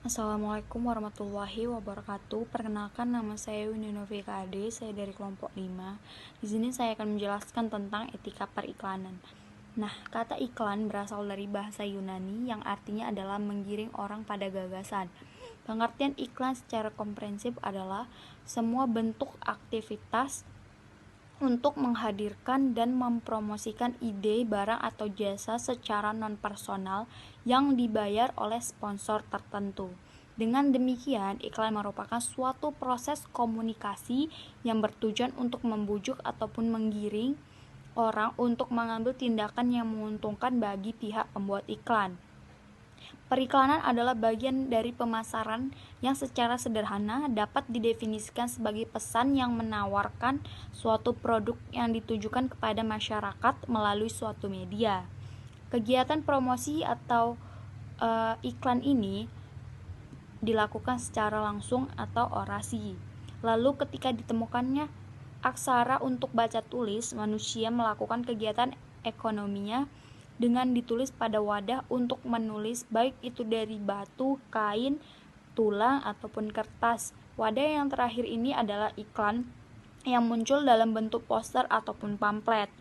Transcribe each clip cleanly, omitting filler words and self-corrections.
Assalamualaikum warahmatullahi wabarakatuh. Perkenalkan, nama saya Windy Novika Ade, saya dari kelompok 5. Di sini saya akan menjelaskan tentang etika periklanan. Nah, kata iklan berasal dari bahasa Yunani yang artinya adalah menggiring orang pada gagasan. Pengertian iklan secara komprehensif adalah semua bentuk aktivitas untuk menghadirkan dan mempromosikan ide, barang atau jasa secara non-personal yang dibayar oleh sponsor tertentu. Dengan demikian, iklan merupakan suatu proses komunikasi yang bertujuan untuk membujuk ataupun menggiring orang untuk mengambil tindakan yang menguntungkan bagi pihak pembuat iklan. Periklanan adalah bagian dari pemasaran yang secara sederhana dapat didefinisikan sebagai pesan yang menawarkan suatu produk yang ditujukan kepada masyarakat melalui suatu media. Kegiatan promosi atau iklan ini dilakukan secara langsung atau orasi. Lalu ketika ditemukannya aksara untuk baca tulis, manusia melakukan kegiatan ekonominya dengan ditulis pada wadah untuk menulis, baik itu dari batu, kain, tulang, ataupun kertas. Wadah yang terakhir ini adalah iklan yang muncul dalam bentuk poster ataupun pamflet.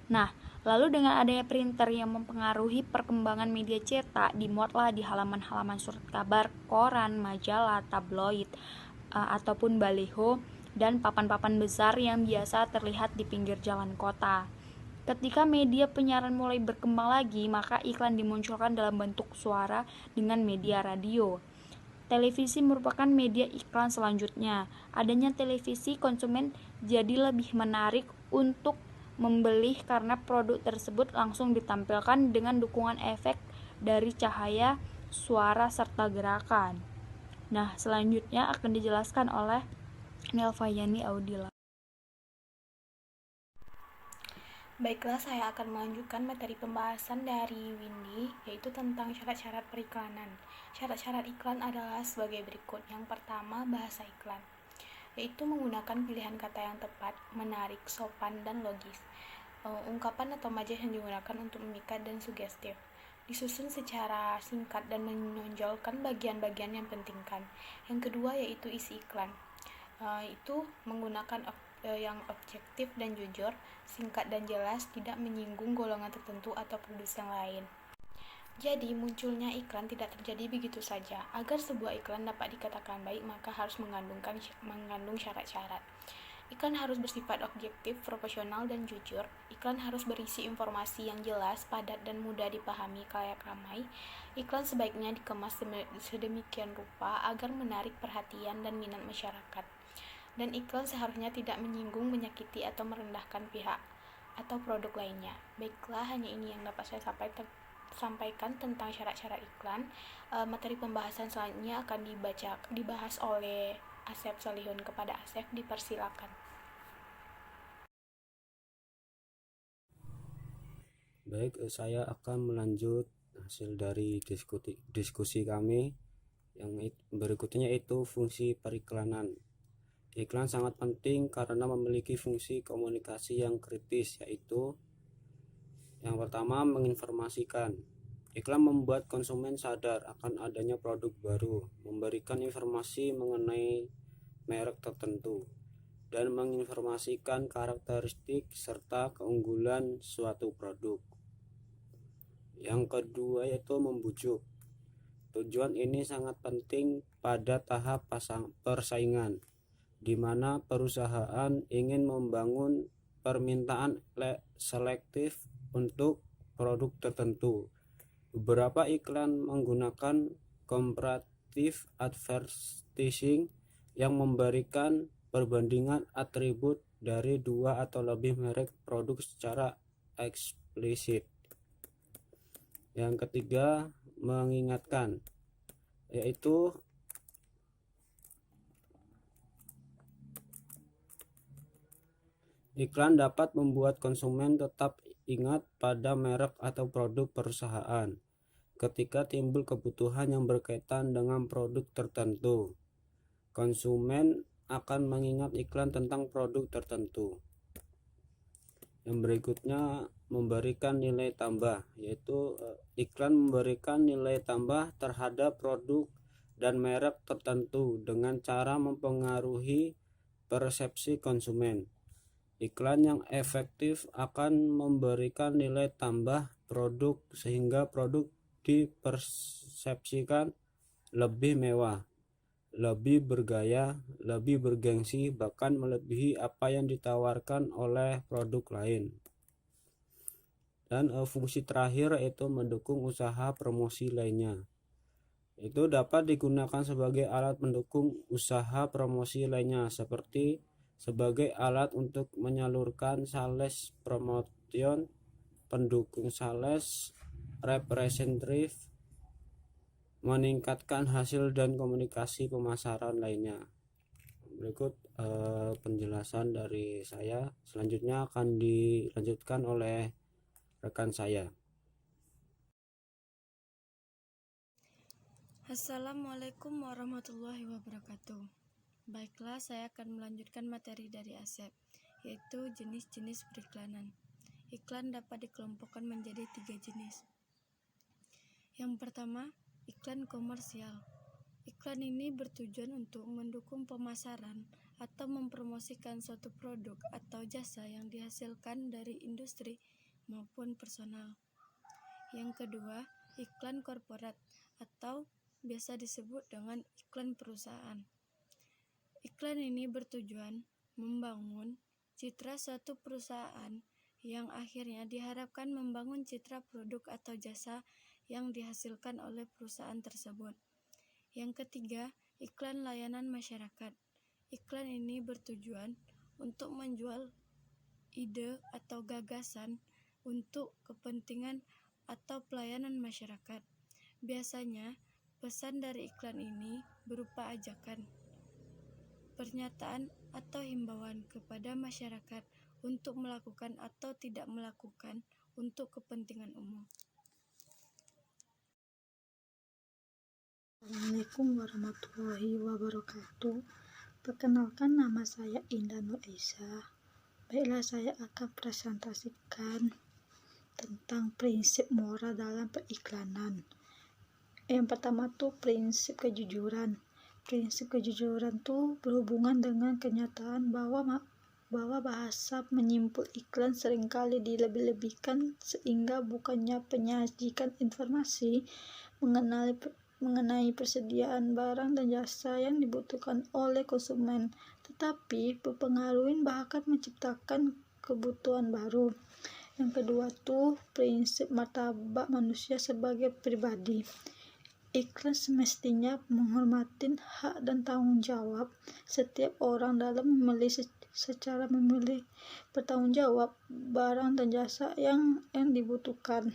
Nah, lalu dengan adanya printer yang mempengaruhi perkembangan media cetak, dimuatlah di halaman-halaman surat kabar, koran, majalah, tabloid, ataupun baliho, dan papan-papan besar yang biasa terlihat di pinggir jalan kota. Ketika media penyiaran mulai berkembang lagi, maka iklan dimunculkan dalam bentuk suara dengan media radio. Televisi merupakan media iklan selanjutnya. Adanya televisi, konsumen jadi lebih menarik untuk membeli karena produk tersebut langsung ditampilkan dengan dukungan efek dari cahaya, suara, serta gerakan. Nah, selanjutnya akan dijelaskan oleh Nelvayani Audila. Baiklah, saya akan melanjutkan materi pembahasan dari Windy, yaitu tentang syarat-syarat periklanan. Syarat-syarat iklan adalah sebagai berikut. Yang pertama, bahasa iklan, yaitu menggunakan pilihan kata yang tepat, menarik, sopan, dan logis. Ungkapan atau majas yang digunakan untuk memikat dan sugestif. Disusun secara singkat dan menonjolkan bagian-bagian yang pentingkan. Yang kedua yaitu isi iklan. Itu menggunakan yang objektif dan jujur, singkat dan jelas, tidak menyinggung golongan tertentu atau produsen lain. Jadi, munculnya iklan tidak terjadi begitu saja. Agar sebuah iklan dapat dikatakan baik, maka harus mengandung syarat-syarat. Iklan harus bersifat objektif, proporsional, dan jujur. Iklan harus berisi informasi yang jelas, padat, dan mudah dipahami khalayak ramai. Iklan sebaiknya dikemas sedemikian rupa agar menarik perhatian dan minat masyarakat. Dan iklan seharusnya tidak menyinggung, menyakiti, atau merendahkan pihak atau produk lainnya. Baiklah, hanya ini yang dapat saya sampaikan tentang syarat-syarat iklan. Materi pembahasan selanjutnya akan dibahas oleh Asep Solihun. Kepada Asep dipersilakan. Baik, saya akan melanjut hasil dari diskusi kami yang berikutnya, yaitu fungsi periklanan. Iklan sangat penting karena memiliki fungsi komunikasi yang kritis, yaitu yang pertama, menginformasikan. Iklan membuat konsumen sadar akan adanya produk baru, memberikan informasi mengenai merek tertentu, dan menginformasikan karakteristik serta keunggulan suatu produk. Yang kedua yaitu membujuk. Tujuan ini sangat penting pada tahap persaingan, di mana perusahaan ingin membangun permintaan selektif untuk produk tertentu. Beberapa iklan menggunakan comparative advertising yang memberikan perbandingan atribut dari dua atau lebih merek produk secara eksplisit. Yang ketiga, mengingatkan, yaitu iklan dapat membuat konsumen tetap ingat pada merek atau produk perusahaan ketika timbul kebutuhan yang berkaitan dengan produk tertentu. Konsumen akan mengingat iklan tentang produk tertentu. Yang berikutnya, memberikan nilai tambah, yaitu iklan memberikan nilai tambah terhadap produk dan merek tertentu dengan cara mempengaruhi persepsi konsumen. Iklan yang efektif akan memberikan nilai tambah produk sehingga produk dipersepsikan lebih mewah, lebih bergaya, lebih bergengsi, bahkan melebihi apa yang ditawarkan oleh produk lain. Dan fungsi terakhir yaitu mendukung usaha promosi lainnya. Itu dapat digunakan sebagai alat mendukung usaha promosi lainnya, seperti sebagai alat untuk menyalurkan sales promotion, pendukung sales representative, meningkatkan hasil dan komunikasi pemasaran lainnya. Berikut penjelasan dari saya. Selanjutnya akan dilanjutkan oleh rekan saya. Assalamualaikum warahmatullahi wabarakatuh. Baiklah, saya akan melanjutkan materi dari Asep, yaitu jenis-jenis periklanan. Iklan dapat dikelompokkan menjadi 3 jenis. Yang pertama, iklan komersial. Iklan ini bertujuan untuk mendukung pemasaran atau mempromosikan suatu produk atau jasa yang dihasilkan dari industri maupun personal. Yang kedua, iklan korporat atau biasa disebut dengan iklan perusahaan. Iklan ini bertujuan membangun citra suatu perusahaan yang akhirnya diharapkan membangun citra produk atau jasa yang dihasilkan oleh perusahaan tersebut. Yang ketiga, iklan layanan masyarakat. Iklan ini bertujuan untuk menjual ide atau gagasan untuk kepentingan atau pelayanan masyarakat. Biasanya, pesan dari iklan ini berupa ajakan, pernyataan atau himbauan kepada masyarakat untuk melakukan atau tidak melakukan untuk kepentingan umum. Assalamualaikum warahmatullahi wabarakatuh. Perkenalkan, nama saya Indah Nur Aisyah. Baiklah, saya akan presentasikan tentang prinsip moral dalam periklanan. Yang pertama tuh prinsip kejujuran. Prinsip kejujuran tuh berhubungan dengan kenyataan bahwa bahasa menyimpul iklan seringkali dilebih-lebihkan sehingga bukannya penyajikan informasi mengenai persediaan barang dan jasa yang dibutuhkan oleh konsumen, tetapi berpengaruh bahkan menciptakan kebutuhan baru. Yang kedua tuh prinsip martabat manusia sebagai pribadi. Iklan semestinya menghormati hak dan tanggung jawab setiap orang dalam memilih secara bertanggung jawab barang dan jasa yang dibutuhkan.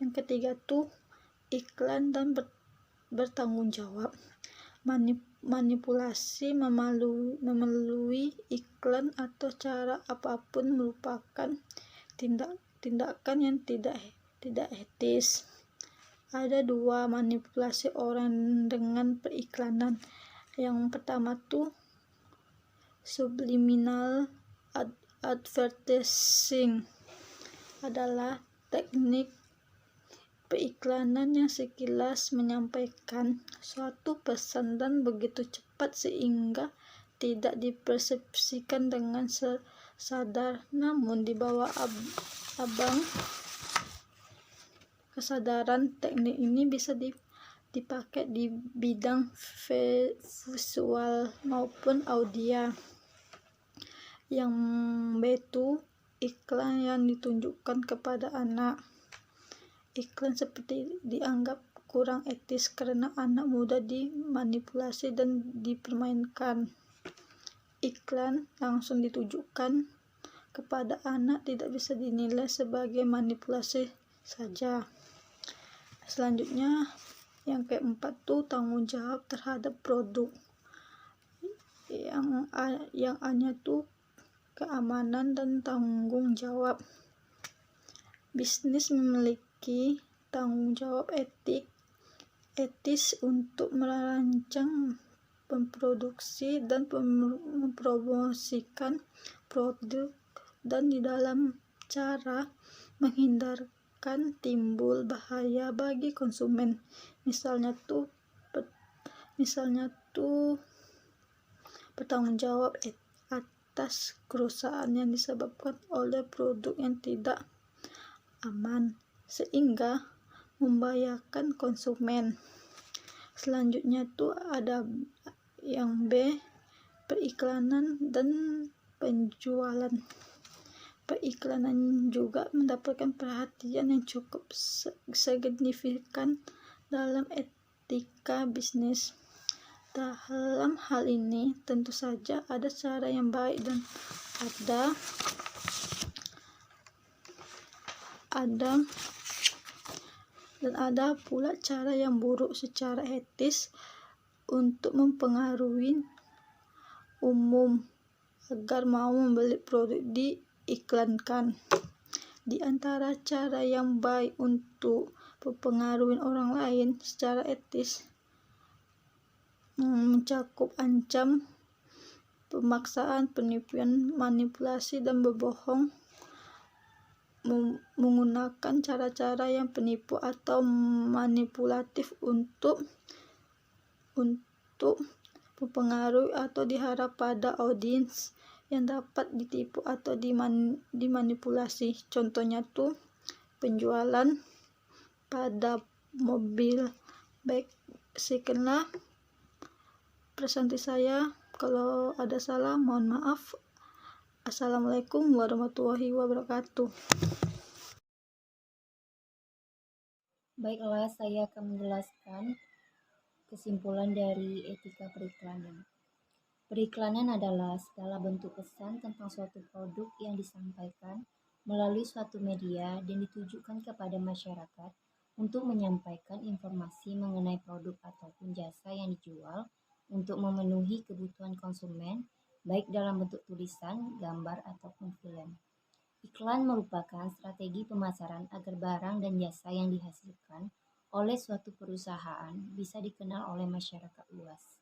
Yang ketiga tuh iklan dan bertanggung jawab. Manipulasi melalui iklan atau cara apapun merupakan tindakan yang tidak etis. Ada 2 manipulasi orang dengan periklanan. Yang pertama tuh subliminal advertising adalah teknik periklanan yang sekilas menyampaikan suatu pesan dan begitu cepat sehingga tidak dipersepsikan dengan sadar, namun di bawah kesadaran. Teknik ini bisa dipakai di bidang visual maupun audio. Yang B2, iklan yang ditunjukkan kepada anak. Iklan seperti dianggap kurang etis karena anak mudah dimanipulasi dan dipermainkan. Iklan langsung ditujukan kepada anak tidak bisa dinilai sebagai manipulasi saja. Selanjutnya, yang keempat tuh tanggung jawab terhadap produk. Yang A-nya tuh keamanan dan tanggung jawab. Bisnis memiliki tanggung jawab etis untuk merancang, memproduksi dan mempromosikan produk dan di dalam cara menghindarkan timbul bahaya bagi konsumen. Misalnya tuh Misalnya tuh bertanggung jawab atas kerusakan yang disebabkan oleh produk yang tidak aman, sehingga membahayakan konsumen. Selanjutnya tuh ada yang B, periklanan dan penjualan. Periklanan juga mendapatkan perhatian yang cukup signifikan dalam etika bisnis. Dalam hal ini tentu saja ada cara yang baik dan ada pula cara yang buruk secara etis untuk mempengaruhi umum agar mau membeli produk diiklankan. Di antara cara yang baik untuk mempengaruhi orang lain secara etis mencakup ancam, pemaksaan, penipuan, manipulasi, dan berbohong, menggunakan cara-cara yang penipu atau manipulatif untuk mempengaruhi atau diharap pada audiens yang dapat ditipu atau dimanipulasi. Contohnya tuh penjualan pada mobil. Baik, sekianlah presentasi saya. Kalau ada salah mohon maaf. Assalamualaikum warahmatullahi wabarakatuh. Baiklah, saya akan menjelaskan kesimpulan dari etika periklanan. Periklanan adalah segala bentuk pesan tentang suatu produk yang disampaikan melalui suatu media dan ditujukan kepada masyarakat untuk menyampaikan informasi mengenai produk ataupun jasa yang dijual untuk memenuhi kebutuhan konsumen, baik dalam bentuk tulisan, gambar, ataupun film. Iklan merupakan strategi pemasaran agar barang dan jasa yang dihasilkan oleh suatu perusahaan bisa dikenal oleh masyarakat luas.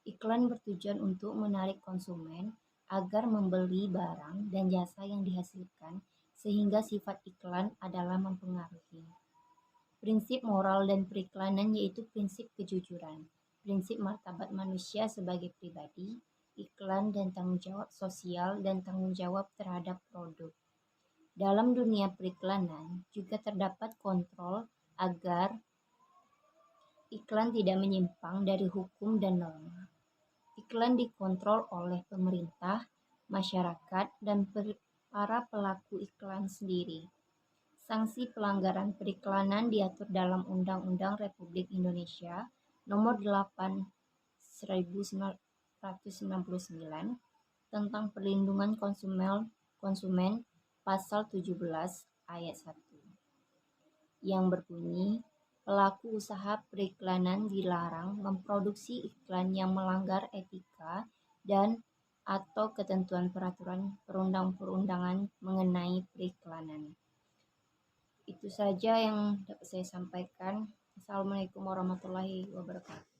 Iklan bertujuan untuk menarik konsumen agar membeli barang dan jasa yang dihasilkan, sehingga sifat iklan adalah mempengaruhi. Prinsip moral dan periklanan yaitu prinsip kejujuran, prinsip martabat manusia sebagai pribadi, iklan dan tanggung jawab sosial dan tanggung jawab terhadap produk. Dalam dunia periklanan juga terdapat kontrol agar iklan tidak menyimpang dari hukum dan norma. Iklan dikontrol oleh pemerintah, masyarakat, dan para pelaku iklan sendiri. Sanksi pelanggaran periklanan diatur dalam Undang-Undang Republik Indonesia Nomor 8 1999 tentang Perlindungan Konsumen Pasal 17 ayat 1 yang berbunyi, pelaku usaha periklanan dilarang memproduksi iklan yang melanggar etika dan atau ketentuan peraturan perundang-perundangan mengenai periklanan. Itu saja yang dapat saya sampaikan. Assalamualaikum warahmatullahi wabarakatuh.